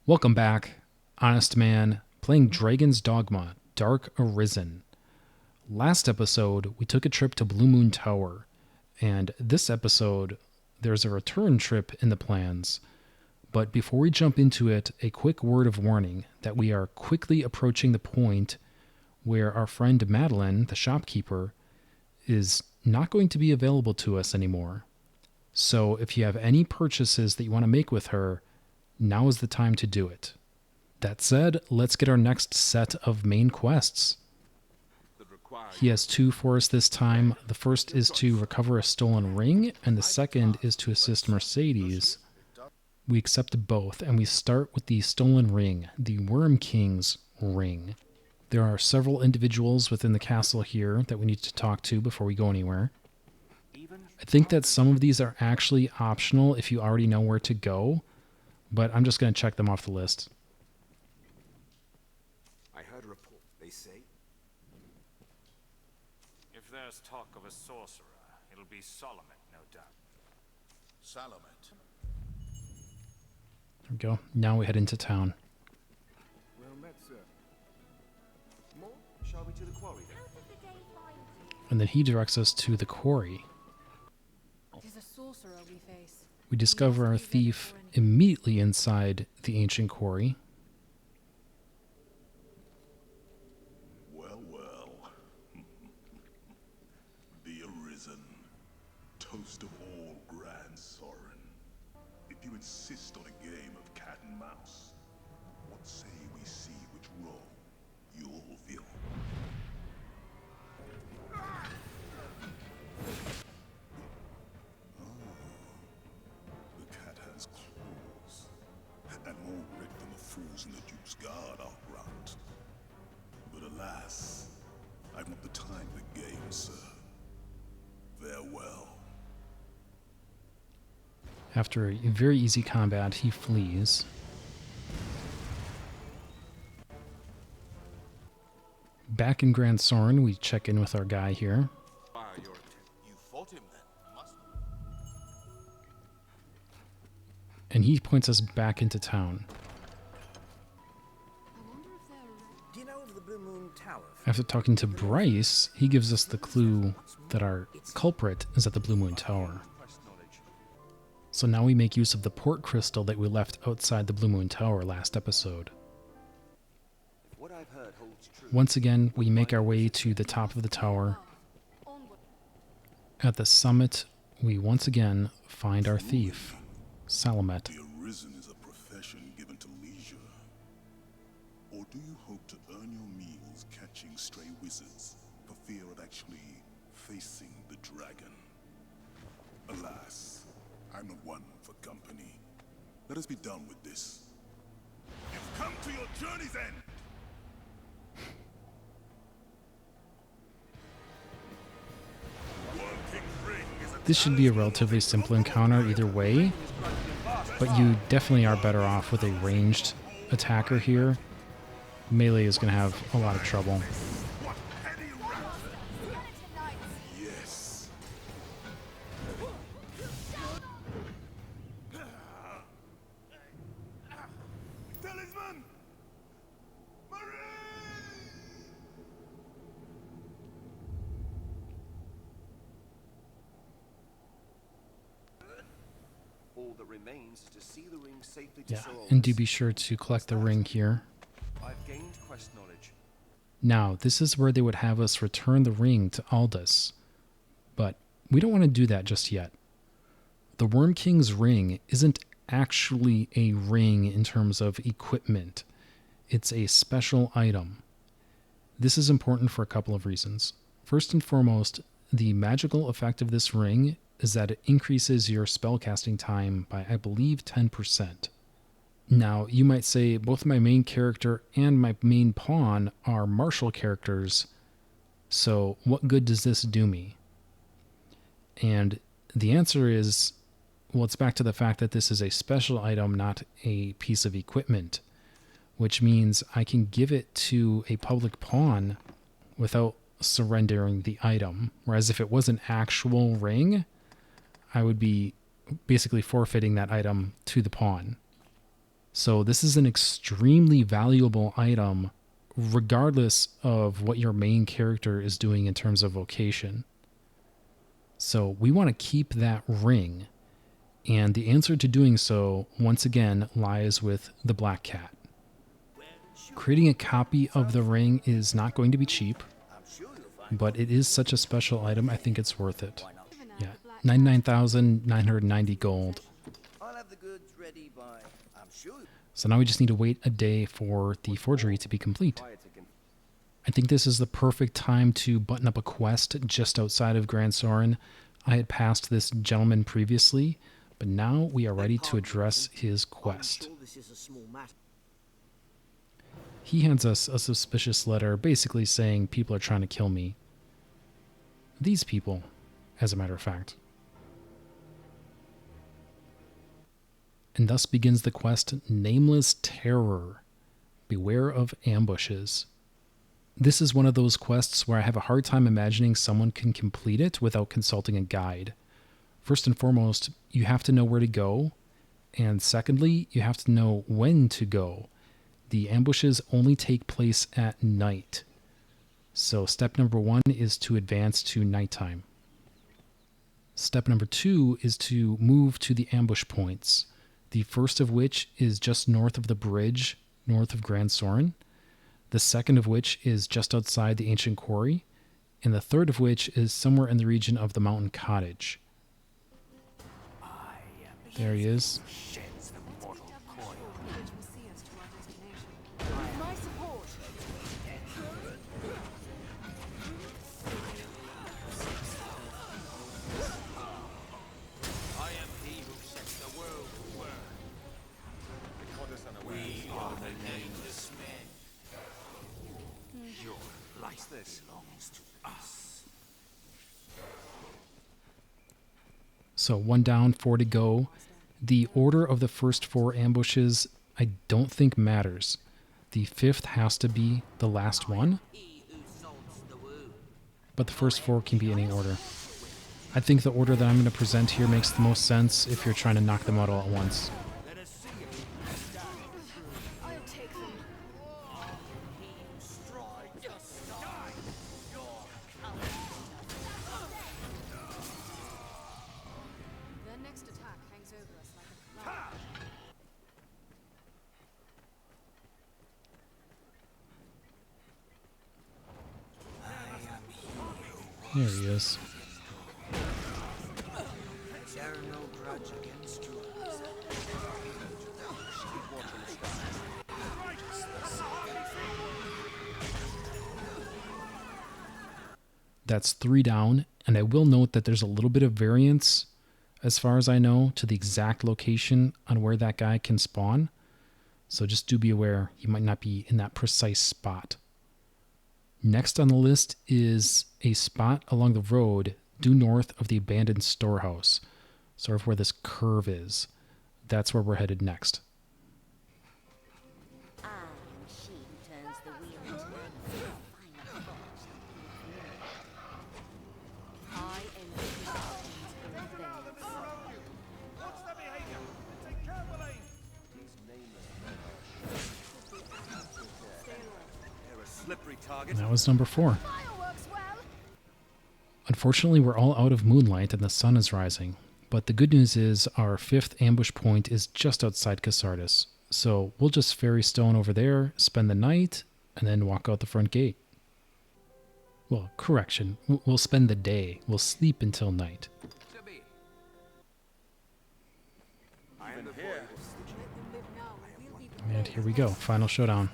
Welcome back, Honestman, playing Dragon's Dogma, Dark Arisen. Last episode, we took a trip to Bluemoon Tower, and this episode, there's a return trip in the plans. But before we jump into it, a quick word of warning that we are quickly approaching the point where our friend Madeline, the shopkeeper, is not going to be available to us anymore. So if you have any purchases that you want to make with her, now is the time to do it. That said, let's get our next set of main quests. He has two for us this time. The first is to recover a stolen ring, and the second is to assist Mercedes. We accept both, and we start with the stolen ring, the Wyrmking's ring. There are several individuals within the castle here that we need to talk to before we go anywhere. I think that some of these are actually optional if you already know where to go, but I'm just going to check them off the list. I heard a report. They say if there's talk of a sorcerer, it'll be Salomet, no doubt. Salomet. There we go. Now we head into town. Well met, sir. More? Shall we to the quarry then? And then he directs us to the quarry. It is a sorcerer we face. We discover our thief immediately inside the Ancient Quarry. Well, well. The Arisen. Toast of all Gran Soren. If you insist on a game of cat and mouse, what say we see which role you'll fill? The cat has claws, and more red than the fools in the Duke's Guard are grant. But alas, I've not the time to game, sir. Farewell. After a very easy combat, he flees. Back in Gran Soren, we check in with our guy here. You fought him then, must And he points us back into town. Do you know of the Bluemoon Tower? After talking to Brice, he gives us the clue that our culprit is at the Bluemoon Tower. So now we make use of the port crystal that we left outside the Bluemoon Tower last episode. What I've heard holds true. Once again, we make our way to the top of the tower. At the summit, we once again find our thief, Salomet. The Arisen is a profession given to leisure. Or do you hope to earn your meals catching stray wizards for fear of actually facing the dragon? Alas, I'm not one for company. Let us be done with this. You've come to your journey's end! This should be a relatively simple encounter either way, but you definitely are better off with a ranged attacker here. Melee is going to have a lot of trouble. Yes. Talisman! All that remains is to see the ring safely to Yeah, Sir and do Aldous. be sure to collect the ring here. I've gained quest knowledge. Now, this is where they would have us return the ring to Aldous, but we don't want to do that just yet. The Wyrmking's ring isn't actually a ring in terms of equipment. It's a special item. This is important for a couple of reasons. First and foremost, the magical effect of this ring is that it increases your spellcasting time by, I believe, 10%. Now, you might say both my main character and my main pawn are martial characters, so what good does this do me? And the answer is, well, it's back to the fact that this is a special item, not a piece of equipment, which means I can give it to a public pawn without surrendering the item. Whereas if it was an actual ring, I would be basically forfeiting that item to the pawn. So this is an extremely valuable item regardless of what your main character is doing in terms of vocation. So we want to keep that ring, and the answer to doing so, once again, lies with the Black Cat. Creating a copy of the ring is not going to be cheap, but it is such a special item, I think it's worth it. Yeah, 99,990 gold. I'll have the goods ready by, I'm sure. So now we just need to wait a day for the forgery to be complete. I think this is the perfect time to button up a quest just outside of Gran Soren. I had passed this gentleman previously, but now we are ready to address his quest. He hands us a suspicious letter basically saying people are trying to kill me. These people, as a matter of fact. And thus begins the quest, Nameless Terror. Beware of ambushes. This is one of those quests where I have a hard time imagining someone can complete it without consulting a guide. First and foremost, you have to know where to go, and secondly, you have to know when to go. The ambushes only take place at night. So step number 1 is to advance to nighttime. Step number 2 is to move to the ambush points. The first of which is just north of the bridge, north of Gran Soren. The second of which is just outside the Ancient Quarry. And the third of which is somewhere in the region of the Mountain Cottage. There he is. So 1 down, 4 to go. The order of the first 4 ambushes I don't think matters. The 5th has to be the last one. But the first 4 can be any order. I think the order that I'm going to present here makes the most sense if you're trying to knock them out all at once. There he is. That's 3 down, and I will note that there's a little bit of variance, as far as I know, to the exact location on where that guy can spawn. So just do be aware, he might not be in that precise spot. Next on the list is a spot along the road due north of the abandoned storehouse, sort of where this curve is. That's where we're headed next. And that was number 4. Unfortunately, we're all out of moonlight and the sun is rising. But the good news is our 5th ambush point is just outside Casardis. So we'll just ferry stone over there, spend the night, and then walk out the front gate. Well, correction. We'll spend the day. We'll sleep until night. And here we go. Final showdown.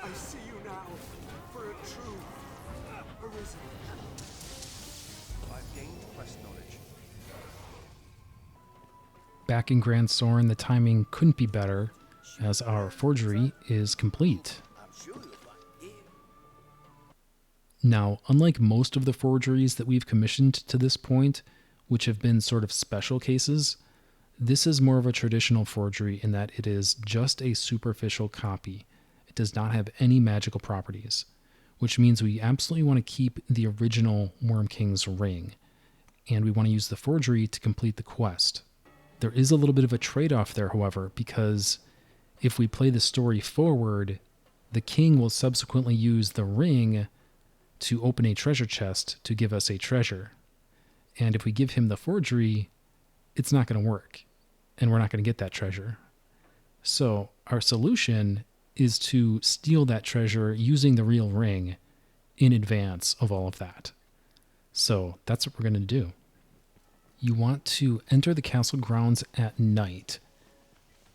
I see you now, for a true Arisen. I've gained quest knowledge. Back in Gran Soren, the timing couldn't be better, as our forgery is complete. Now, unlike most of the forgeries that we've commissioned to this point, which have been sort of special cases, this is more of a traditional forgery in that it is just a superficial copy. It does not have any magical properties, which means we absolutely want to keep the original Wyrmking's ring, and we want to use the forgery to complete the quest. There is a little bit of a trade-off there, however, because if we play the story forward, the king will subsequently use the ring to open a treasure chest to give us a treasure. And if we give him the forgery, it's not going to work, and we're not going to get that treasure. So our solution is to steal that treasure using the real ring in advance of all of that. So that's what we're going to do. You want to enter the castle grounds at night,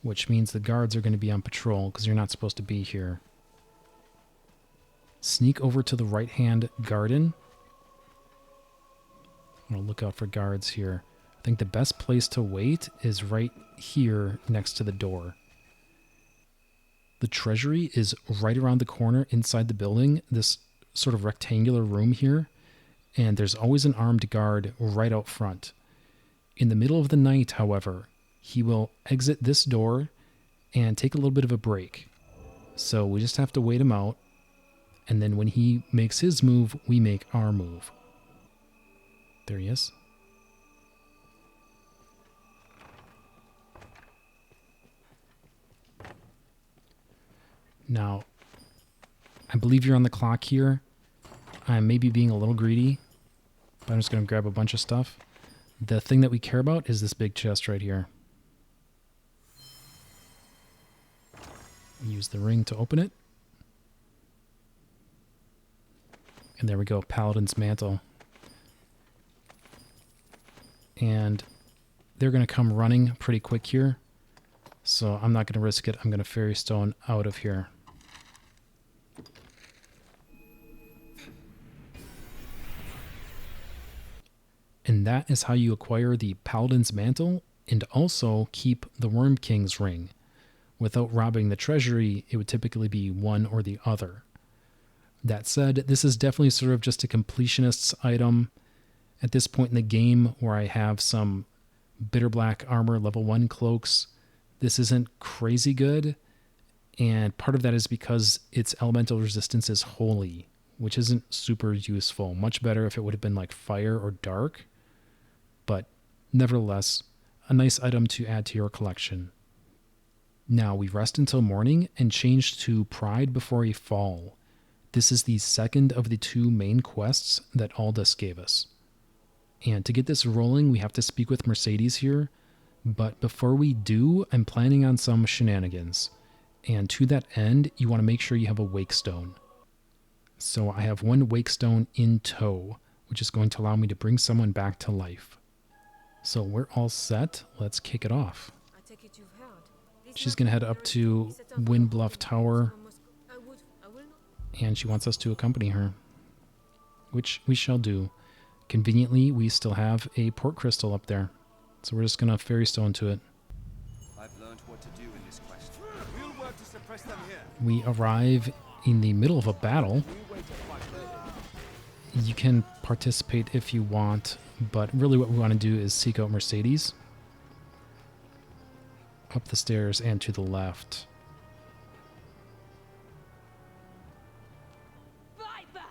which means the guards are going to be on patrol because you're not supposed to be here. Sneak over to the right-hand garden. I'm going to look out for guards here. I think the best place to wait is right here next to the door. The treasury is right around the corner inside the building, this sort of rectangular room here, and there's always an armed guard right out front. In the middle of the night, however, he will exit this door and take a little bit of a break. So we just have to wait him out, and then when he makes his move, we make our move. There he is. Now, I believe you're on the clock here. I'm maybe being a little greedy, but I'm just going to grab a bunch of stuff. The thing that we care about is this big chest right here. Use the ring to open it. And there we go, Paladin's Mantle. And they're going to come running pretty quick here. So I'm not going to risk it. I'm going to Fairy Stone out of here. And that is how you acquire the Paladin's Mantle and also keep the Wyrmking's ring. Without robbing the treasury, it would typically be one or the other. That said, this is definitely sort of just a completionist's item. At this point in the game where I have some Bitter Black Armor level 1 cloaks, this isn't crazy good. And part of that is because its elemental resistance is holy, which isn't super useful. Much better if it would have been like fire or dark. But nevertheless, a nice item to add to your collection. Now we rest until morning and change to Pride Before a Fall. This is the second of the 2 main quests that Aldous gave us. And to get this rolling, we have to speak with Mercedes here. But before we do, I'm planning on some shenanigans. And to that end, you want to make sure you have a Wake Stone. So I have 1 Wake Stone in tow, which is going to allow me to bring someone back to life. So we're all set. Let's kick it off. She's going to head up to Windbluff Tower, and she wants us to accompany her, which we shall do. Conveniently, we still have a port crystal up there, so we're just going to Fairy Stone to it. I've learned what to do in this quest. We'll work to suppress them here. We arrive in the middle of a battle. You can participate if you want, but really what we want to do is seek out Mercedes. Up the stairs and to the left. Viper!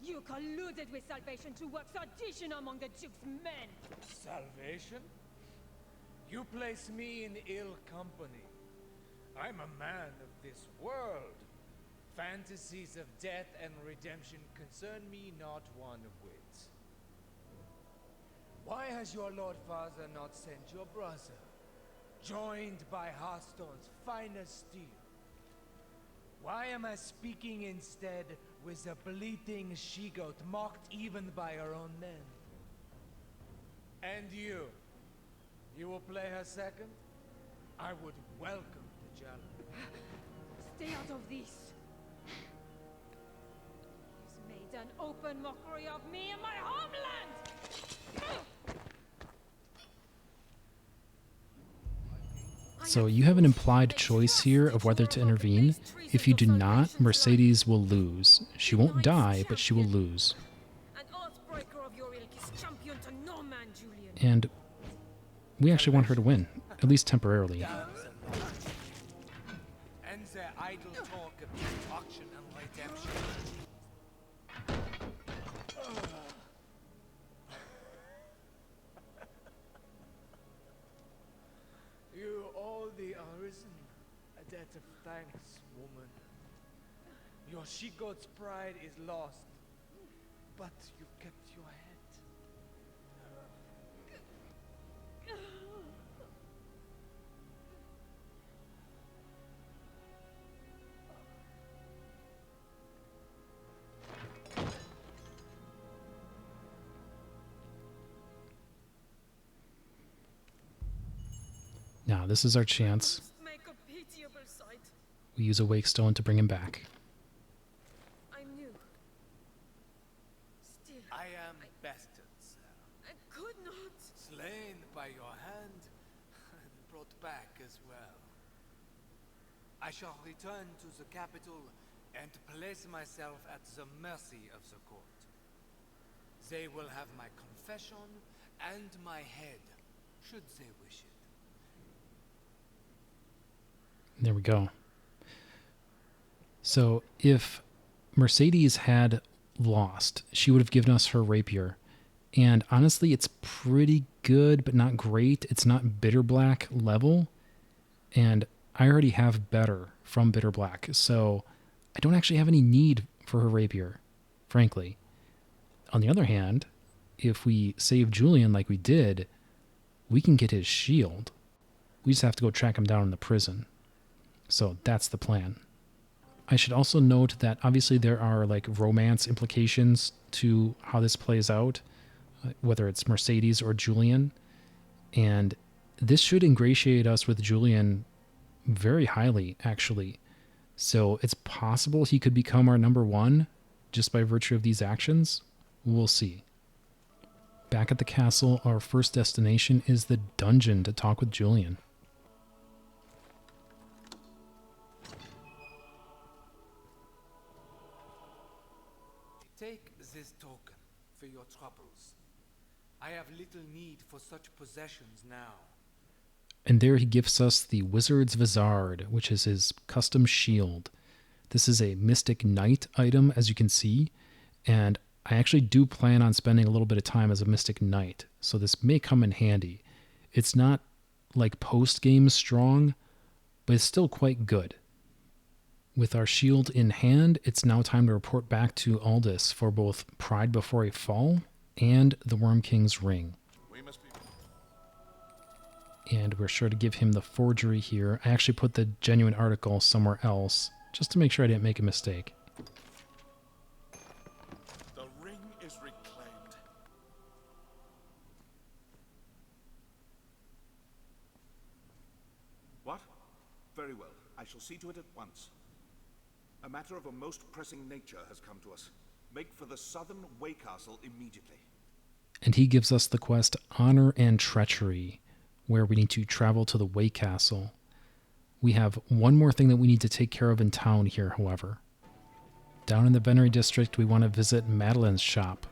You colluded with Salvation to work sedition among the Duke's men! Salvation? You place me in ill company. I'm a man of this world. Fantasies of death and redemption concern me not one whit. Why has your Lord Father not sent your brother, joined by Hearthstone's finest steel? Why am I speaking instead with a bleating she-goat mocked even by her own men? And you will play her second? I would welcome the challenge. Stay out of this! He's made an open mockery of me and my homeland! So you have an implied choice here of whether to intervene. If you do not, Mercedes will lose. She won't die, but she will lose. And we actually want her to win, at least temporarily. And their idle talk of destruction and redemption. debt of thanks, woman. Your she-goat's pride is lost, but you've kept your head. Now, this is our chance. Make a pitiable sight. We use a wake stone to bring him back. I knew. Still, I am bastard, sir. I could not. Slain by your hand, and brought back as well. I shall return to the capital and place myself at the mercy of the court. They will have my confession and my head, should they wish it. There we go. So if Mercedes had lost, she would have given us her rapier. And honestly, it's pretty good, but not great. It's not bitter black level. And I already have better from bitter black. So I don't actually have any need for her rapier, frankly. On the other hand, if we save Julian like we did, we can get his shield. We just have to go track him down in the prison. So that's the plan. I should also note that obviously there are like romance implications to how this plays out, whether it's Mercedes or Julian. And this should ingratiate us with Julian very highly, actually. So it's possible he could become our number one just by virtue of these actions. We'll see. Back at the castle, our first destination is the dungeon to talk with Julian. Take this token for your troubles. I have little need for such possessions now. And there he gives us the Wizard's Vizard, which is his custom shield. This is a Mystic Knight item, as you can see, and I actually do plan on spending a little bit of time as a Mystic Knight, so this may come in handy. It's not like post-game strong, but it's still quite good. With our shield in hand, it's now time to report back to Aldous for both Pride Before a Fall and the Wyrmking's Ring. And we're sure to give him the forgery here. I actually put the genuine article somewhere else, just to make sure I didn't make a mistake. The ring is reclaimed. What? Very well. I shall see to it at once. A matter of a most pressing nature has come to us. Make for the southern Way Castle immediately. And he gives us the quest Honor and Treachery, where we need to travel to the Way Castle. We have one more thing that we need to take care of in town here, however. Down in the Venery district, we want to visit Madeline's shop.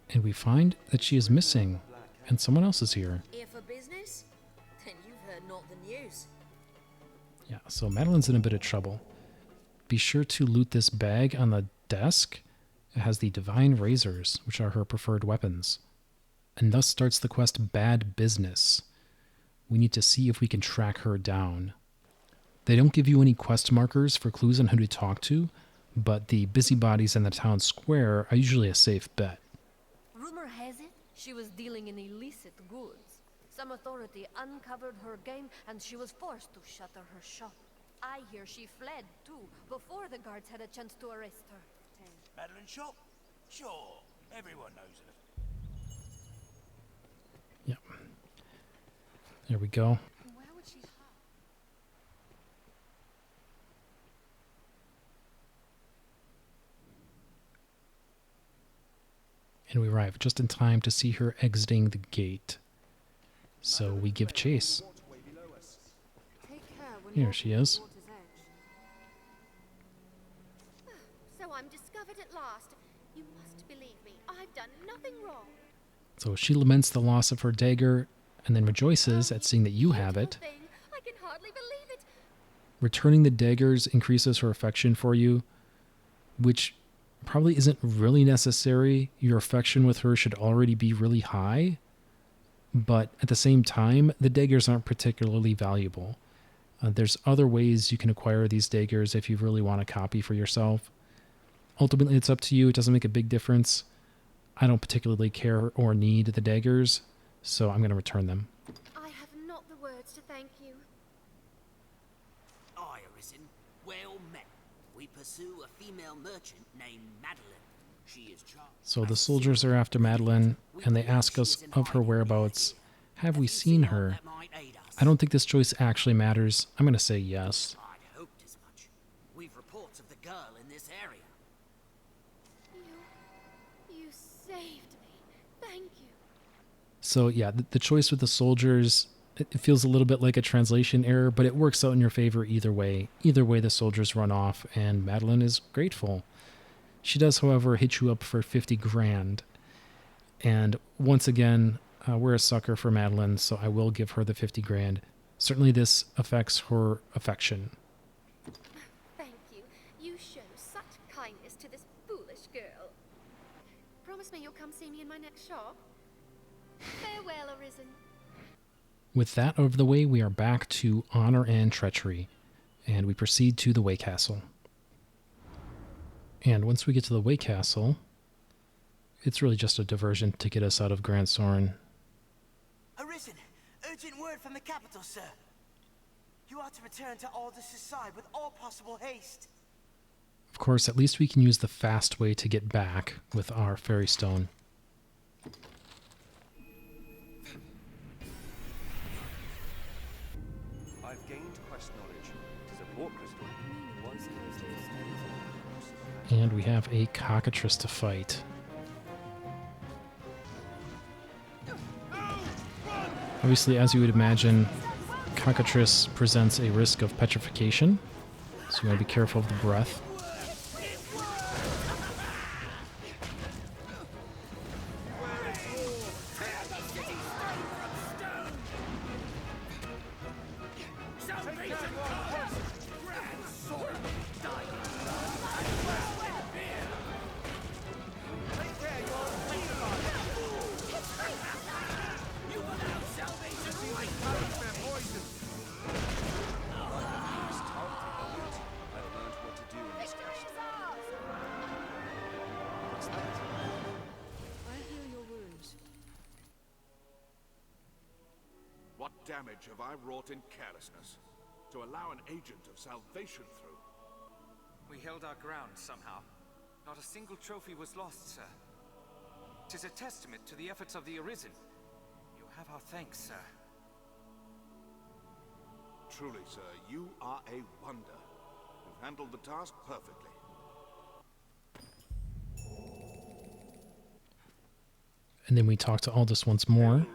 And we find that she is missing, and someone else is here. Here for business? Then you've heard not the news. Yeah, so Madeline's in a bit of trouble. Be sure to loot this bag on the desk. It has the Divine Razors, which are her preferred weapons. And thus starts the quest Bad Business. We need to see if we can track her down. They don't give you any quest markers for clues on who to talk to, but the busybodies in the town square are usually a safe bet. Rumor has it she was dealing in illicit goods. Some authority uncovered her game and she was forced to shutter her shop. I hear she fled, too, before the guards had a chance to arrest her. Madeline shop? Sure, everyone knows her. Yep. There we go. Where would she hide? And we arrive just in time to see her exiting the gate. So we give chase. Here she is. So I'm discovered at last. You must believe me. I've done nothing wrong. So she laments the loss of her dagger and then rejoices at seeing that you have it. I can hardly believe it. Returning the daggers increases her affection for you, which probably isn't really necessary. Your affection with her should already be really high. But at the same time, the daggers aren't particularly valuable. There's other ways you can acquire these daggers if you really want a copy for yourself. Ultimately, it's up to you. It doesn't make a big difference. I don't particularly care or need the daggers, so I'm going to return them. I have not the words to thank you. I, Arisen, well met. We pursue a female merchant named Madeline. She is charged. So the soldiers are after Madeline, and they ask us of her whereabouts. Have we seen her? I don't think this choice actually matters. I'm going to say yes. I'd hoped as much. We've reports of the girl in this area. You saved me. Thank you. So yeah, the choice with the soldiers, it feels a little bit like a translation error, but it works out in your favor either way. Either way, the soldiers run off, and Madeline is grateful. She does, however, hit you up for 50 grand. And once again, we're a sucker for Madeline, so I will give her the 50 grand. Certainly this affects her affection. Thank you. You show such kindness to this foolish girl. Promise me you'll come see me in my next shop. Farewell, Arisen. With that out of the way, we are back to honor and treachery, and we proceed to the Way Castle. And once we get to the Way Castle, it's really just a diversion to get us out of Gran Soren. Arisen, urgent word from the capital, sir. You are to return to Aldous' side with all possible haste. Of course, at least we can use the fast way to get back with our fairy stone. I've gained quest knowledge. It is a port crystal. Once And we have a cockatrice to fight. Obviously, as you would imagine, cockatrice presents a risk of petrification, so you want to be careful of the breath. What damage have I wrought in carelessness to allow an agent of salvation through? We held our ground somehow. Not a single trophy was lost, sir. 'Tis a testament to the efforts of the Arisen. You have our thanks, sir. Truly, sir, you are a wonder. You've handled the task perfectly. And then we talk to Aldous once more.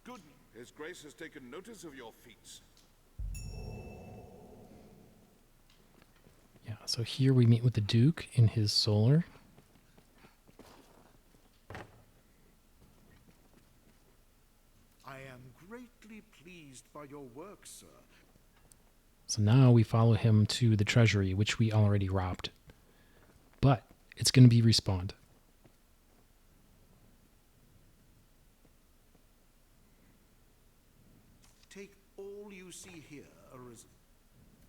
Good. His Grace has taken notice of your feats. Yeah, so here we meet with the Duke in his solar. I am greatly pleased by your work, sir. So now we follow him to the treasury, which we already robbed. But it's going to be respawned. Take all you see here, Arisen.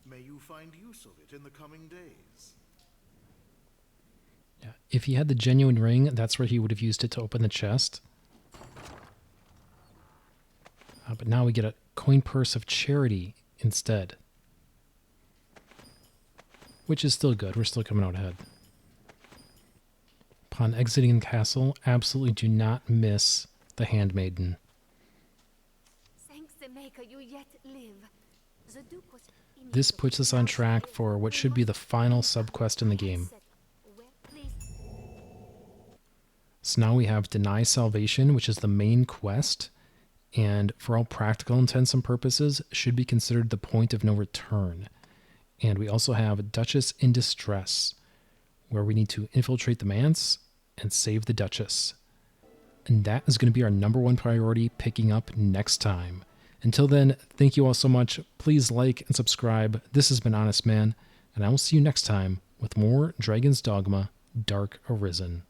May you find use of it in the coming days. Yeah, if he had the genuine ring, that's where he would have used it to open the chest. But now we get a coin purse of charity instead. Which is still good. We're still coming out ahead. Upon exiting the castle, absolutely do not miss the Handmaiden. Thanks the Maker, you yet live. The Duke was This puts us on track for what should be the final subquest in the game. So now we have Deny Salvation, which is the main quest, and for all practical intents and purposes, should be considered the point of no return. And we also have Duchess in Distress, where we need to infiltrate the manse and save the Duchess. And that is going to be our #1 priority, picking up next time. Until then, thank you all so much. Please like and subscribe. This has been Honestman, and I will see you next time with more Dragon's Dogma: Dark Arisen.